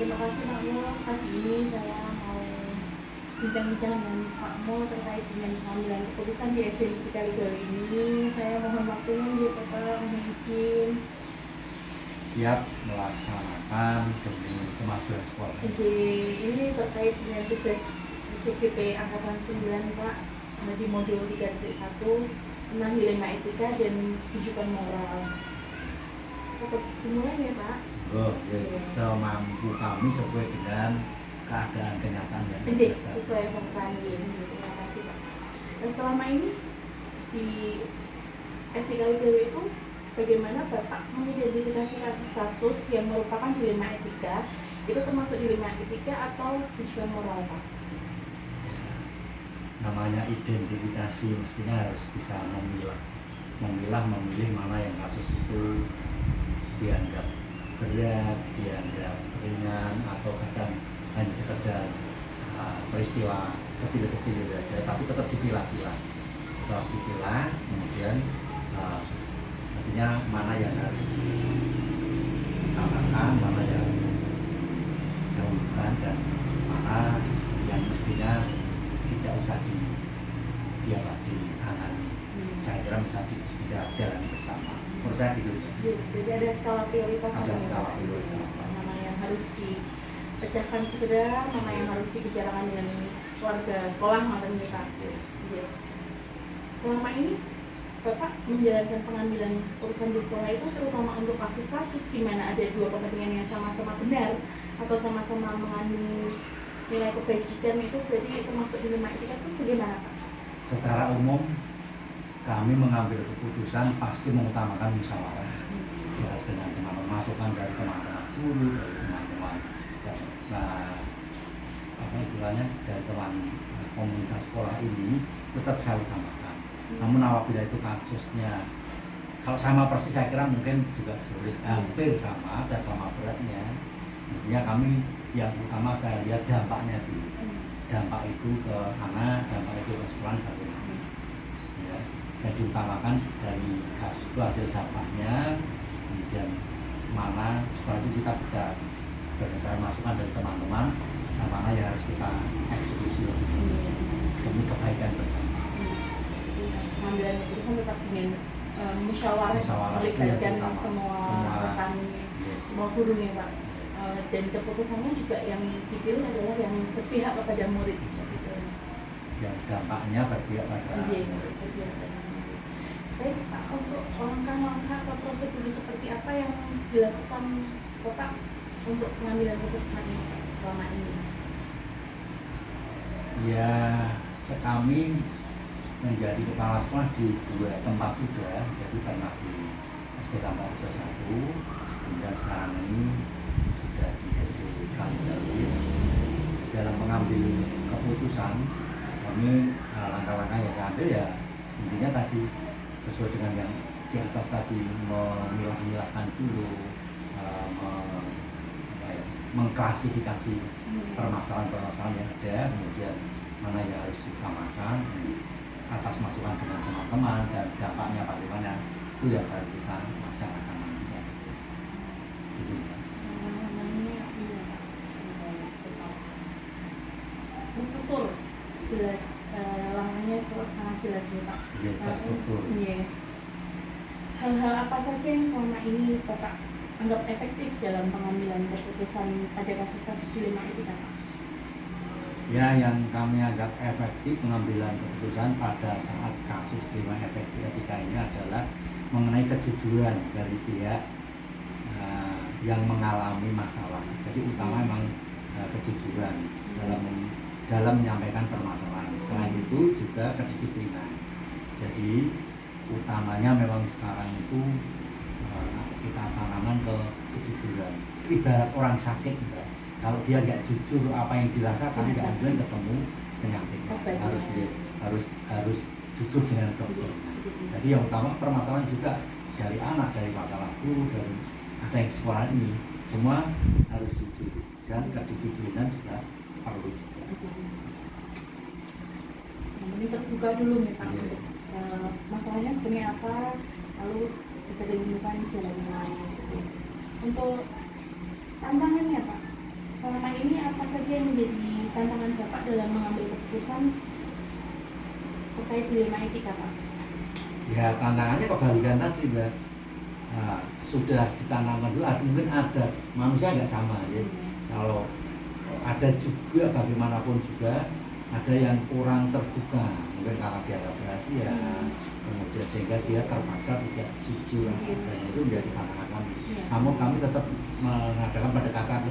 Terima kasih Pak Mo, pagi ini saya mau bincang-bincang dengan Pak Mo terkait dengan pengambilan keputusan di SD Negeri Kaligawe ini. Saya mohon waktunya ya Bapak, mohon izin. Siap melaksanakan demi kemajuan sekolah. Ini terkait dengan tugas CPP Angkatan 9 Pak, di modul 3.1 tentang dilema etika dan rujukan moral. Tetap dimulai ya Pak. Semampu kami sesuai dengan keadaan kenyataan yang sesuai dengan terima kasih Pak. Nah, selama ini di SD Kaligawe itu bagaimana Bapak mengidentifikasi kasus-kasus yang merupakan dilema etika, itu termasuk dilema etika atau tujuan moral Pak? Namanya identifikasi mestinya harus bisa memilih mana yang kasus itu dianggap berat, dianggap ringan, atau kadang hanya sekedar peristiwa kecil-kecil saja, tapi tetap dipilah-pilah. Setelah dipilah, kemudian mestinya mana yang harus diutamakan, mana yang harus didahulukan, dan mana yang mestinya tidak usah ditangani. Saya kira bisa jalan bersama. Menurut saya gitu. Jadi ada skala prioritas. Ada skala prioritas. Mana yang harus dipecahkan segera, mana yang harus dibicarakan dengan keluarga sekolah maupun kita. Selama ini Bapak menjalankan pengambilan urusan di sekolah itu terutama untuk kasus-kasus di mana ada dua kepentingan yang sama-sama benar atau sama-sama mengandung nilai kebajikan, itu berarti termasuk dilema etika itu bagaimana Pak? Secara umum kami mengambil keputusan pasti mengutamakan musyawarah dengan teman-teman, masukan dari teman-teman guru, dari teman-teman istilahnya dari teman komunitas sekolah ini tetap saya utamakan. Namun apabila itu kasusnya kalau sama persis, saya kira mungkin juga sulit, hampir sama dan sama beratnya, mestinya kami yang utama saya lihat dampaknya dulu. Dampak itu ke anak, dampak itu ke sekolah bagaimana, ya. Dan diutamakan dari kasus itu hasil dampaknya, kemudian mana setelah itu kita bisa berdasarkan masukan dari teman-teman mana yang harus kita eksekusi demi kebaikan bersama. Pengambilan keputusan tetap dengan musyawarah melibatkan semua rekan, semua guru nih Pak. dan keputusannya juga yang dipilih adalah yang berpihak kepada murid gitu. Ya, dampaknya berpihak pada Iya, murid. berpihak kepada murid. Baik Pak, untuk langkah-langkah atau prosedur seperti apa yang dilakukan Bapak untuk pengambilan keputusan ini Pak, selama ini? Ya, kami menjadi kepala sekolah di 2 tempat sudah, jadi pernah di SD Tambak Ujo 1, kemudian sekarang ini sudah di SD Kaligawe. Dalam mengambil keputusan, kami langkah-langkah yang saya ambil ya intinya tadi sesuai dengan yang di atas tadi, memilah-milahkan dulu, mengklasifikasi permasalahan-permasalahan yang ada, kemudian mana yang harus diutamakan atas masukan dengan teman-teman dan dampaknya bagaimana, itu yang baru kita laksanakan nantinya. Gitu. Terstruktur, jelas, langkahnya sangat jelas ya Pak. Iya, terstruktur. Iya. Hal-hal apa saja yang selama ini Bapak anggap efektif dalam pengambilan keputusan pada kasus-kasus dilema etika Pak? Ya, yang kami anggap efektif pengambilan keputusan pada saat kasus dilema etika ini adalah mengenai kejujuran dari pihak yang mengalami masalah. Jadi utama memang kejujuran dalam menyampaikan permasalahan. Selain itu juga kedisiplinan. Jadi utamanya memang sekarang itu kita tanamkan ke kejujuran. Ibarat orang sakit, Mbak. Kalau dia nggak jujur apa yang dirasakan, nggak mungkin ketemu penyakitnya. Harus jujur dengan dokter. Jadi yang utama permasalahan juga dari anak, dari masalah guru, dari ada yang sekolah ini, semua harus jujur dan kedisiplinan juga perlu juga. Ini terbuka dulu nih Pak, Iya. untuk masalahnya sebenarnya apa, lalu bisa ditemukan jalannya. Untuk tantangannya Pak, selama ini apa saja yang menjadi tantangan Bapak dalam mengambil keputusan terkait dilema etika Pak? Ya, tantangannya kebalikan tadi, Mbak. Sudah ditanamkan dulu, mungkin ada manusia nggak sama ya. Kalau ada juga bagaimanapun juga ada yang kurang terbuka, mungkin karena dia rahasia, kemudian sehingga dia terpaksa tidak jujur, dan itu menjadi tantangan kami. Namun kami tetap mengadakan pendekatan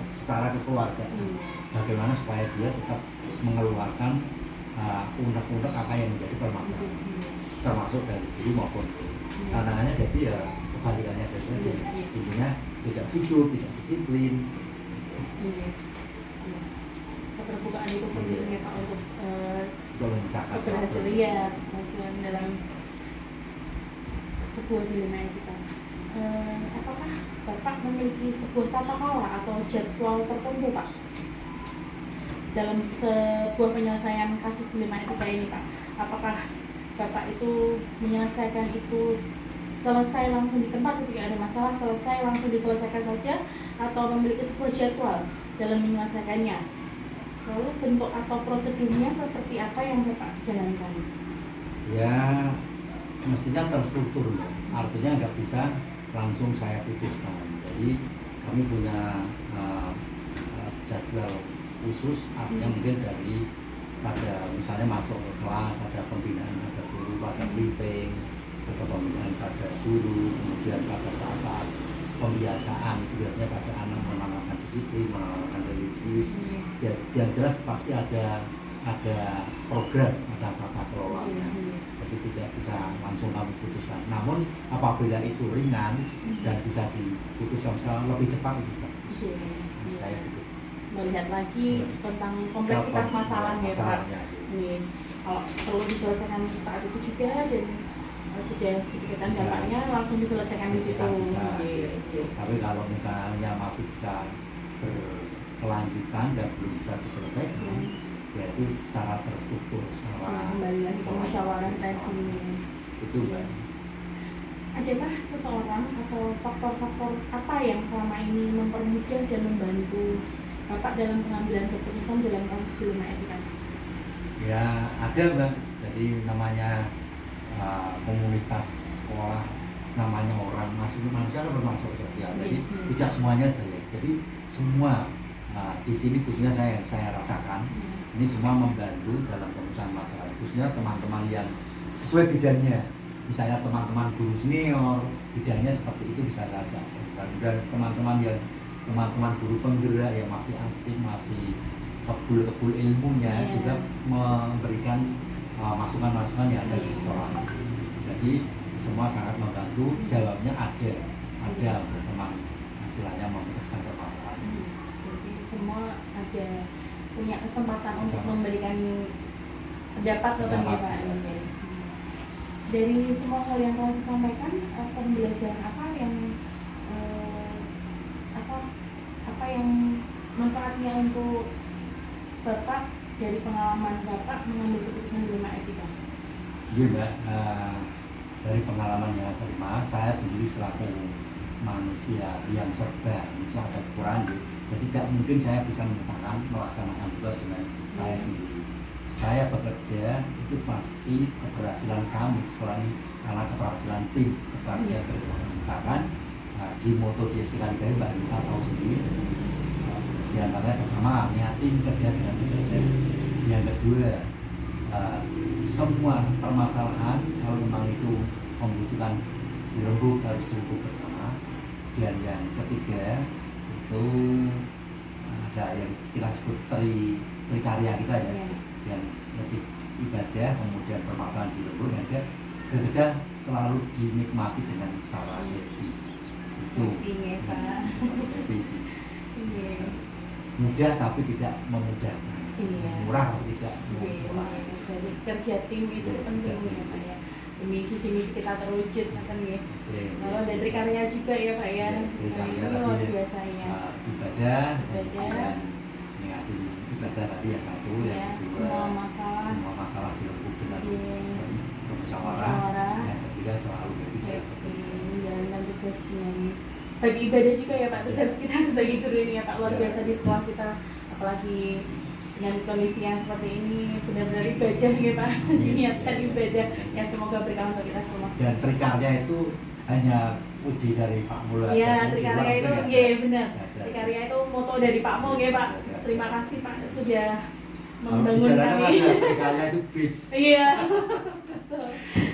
secara kekeluargaan, bagaimana supaya dia tetap mengeluarkan unek-unek apa yang menjadi permasalahan, termasuk dari guru maupun guru. Tantangannya jadi ya kebalikannya dari tadi, intinya tidak jujur, tidak disiplin. Keterbukaan itu penting ya Pak untuk keberhasilan dalam sebuah dilema etika. Apakah Bapak memiliki sebuah tata kelola atau jadwal tertentu Pak dalam sebuah penyelesaian kasus dilema etika ini Pak? Apakah Bapak itu menyelesaikan itu selesai langsung di tempat ketika ada masalah, selesai langsung diselesaikan saja, atau memiliki sebuah jadwal dalam menyelesaikannya? Lalu bentuk atau prosedurnya seperti apa yang Bapak jalankan? Ya, mestinya terstruktur, artinya nggak bisa langsung saya putuskan. Jadi kami punya jadwal khusus, artinya mungkin dari pada misalnya masuk ke kelas ada pembinaan pada guru, pada briefing, ada pembinaan pada guru, kemudian pada saat-saat pembiasaan itu biasanya pada anak menanamkan disiplin, menanamkan religius. Yang jelas pasti ada program, ada tata kelolanya. Jadi tidak bisa langsung kami putuskan. Namun apabila itu ringan dan bisa diputuskan lebih cepat lebih bagus. Saya gitu. Melihat lagi tentang kompleksitas masalahnya Pak. Kalau perlu diselesaikan saat itu juga dan sudah dipikirkan dampaknya langsung diselesaikan di situ. Tapi kalau misalnya masih bisa berkelanjutan dan belum bisa diselesaikan, yaitu secara terstruktur, secara kembali lagi ke musyawarah tadi. Itu Mbak. Adakah seseorang atau faktor-faktor apa yang selama ini mempermudah dan membantu Bapak dalam pengambilan keputusan dalam kasus dilema etika? Ya ada Mbak. Jadi namanya komunitas sekolah, namanya orang manusia bermasuk sosial. Jadi tidak semuanya jelek. Jadi semua di sini khususnya saya rasakan ini semua membantu dalam pemecahan masalah, khususnya teman-teman yang sesuai bidangnya. Misalnya teman-teman guru senior bidangnya seperti itu bisa saja, dan teman-teman guru penggerak yang masih aktif, masih kebul ilmunya juga memberikan masukan-masukan yang ada di sekolah. Jadi semua sangat membantu, jawabnya ada untuk teman istilahnya memecahkan permasalahan. Jadi semua ada punya kesempatan untuk memberikan pendapat ke Pak. Dari semua hal yang telah disampaikan, pembelajaran apa yang apa yang manfaatnya untuk Bapak dari pengalaman Bapak mengambil keputusan di 5 etika? Iya Mbak, dari pengalaman yang saya terima, saya sendiri selaku manusia yang serba, manusia ada kekurangan, jadi tidak mungkin saya bisa melaksanakan tugas dengan saya sendiri. Saya bekerja itu pasti keberhasilan kami sekolah ini karena keberhasilan tim, keberhasilan kerja. Bahkan di moto di Istiqlal Mbak Rita tahu sendiri, di antaranya pertama niatin kerja dengan baik. Yang kedua, semua permasalahan kalau memang itu membutuhkan dirembuk harus dirembuk bersama. Dan yang ketiga itu ada yang kita sebut trikarya kita ya, yang seperti ibadah, kemudian permasalahan dirembuk, yang dia kerja selalu dinikmati dengan cara happy. Itu mudah tapi tidak memudahkan, murah tapi tidak murah. Jadi kerja tim itu penting ya Pak ya, demi visi misi kita terwujud kan ya. Lalu ada trikarya juga ya Pak ya, trikarya ini luar biasa ya. Ibadah, kemudian niatin ibadah tadi yang satu, yang kedua semua masalah dirembuk dengan bermusyawarah, yang ketiga selalu menjalankan tugasnya sebagai ibadah juga ya Pak, tugas kita sebagai guru ini ya Pak, luar biasa di sekolah kita, apalagi dengan kondisi yang seperti ini benar-benar ibadah ya Pak, diniatkan ibadah yang semoga berkah untuk kita semua. Dan trikarya itu hanya puji dari Pak Mul. Iya, trikarya itu iya benar. Trikarya itu moto dari Pak Mul ya Pak. Terima kasih Pak sudah membangun kami. Trikarya itu bis. Iya.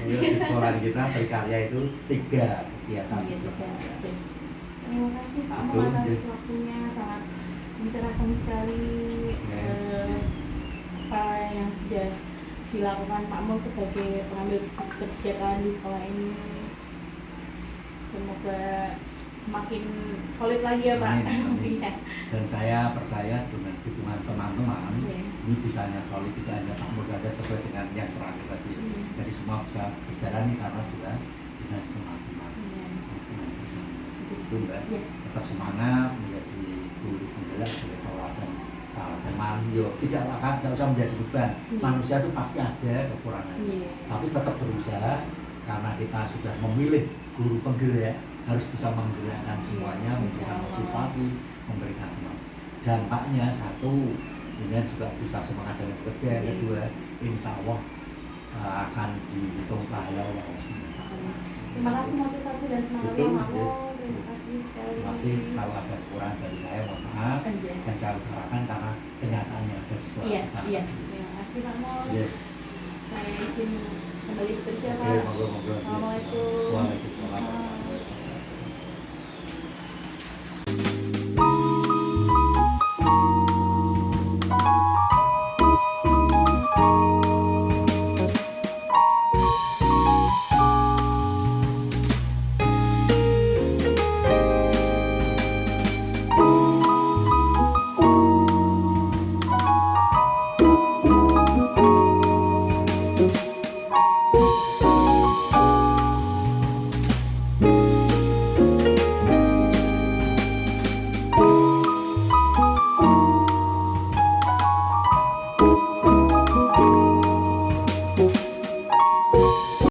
Di sekolah kita trikarya itu 3 kegiatan. Terima kasih Pak Mul atas waktunya, sangat mencerahkan sekali apa yang sudah dilakukan Pak Mul sebagai pengambil kebijakan di sekolah ini. Semoga semakin solid lagi ya Pak. Amin. Dan saya percaya dengan dukungan teman-teman ini bisa hanya solid, tidak hanya Pak Mul saja sesuai dengan yang terakhir tadi. Jadi semua bisa berjalan karena juga dengan teman-teman. Itu Mbak, tetap semangat menjadi guru penggerak sebagai teladan teman. Tidak usah menjadi beban. Manusia itu pasti ada kekurangannya, tapi tetap berusaha karena kita sudah memilih guru penggerak, harus bisa menggerakkan semuanya, memberikan motivasi, memberikan teman. Dampaknya satu, ini juga bisa semangat dalam bekerja. Yang kedua, insya Allah akan dihitung pahala Allah SWT. Terima kasih motivasi dan semangatnya Pak Mul. Terima kasih sekali. Terima kasih. Kalau ada kurang dari saya mohon maaf, dan saya utarakan karena kenyataannya ada di sekolah. Iya. Terima kasih Pak Mul. Saya izin kembali bekerja Pak. Oke, monggo. Assalamualaikum. Waalaikumsalam.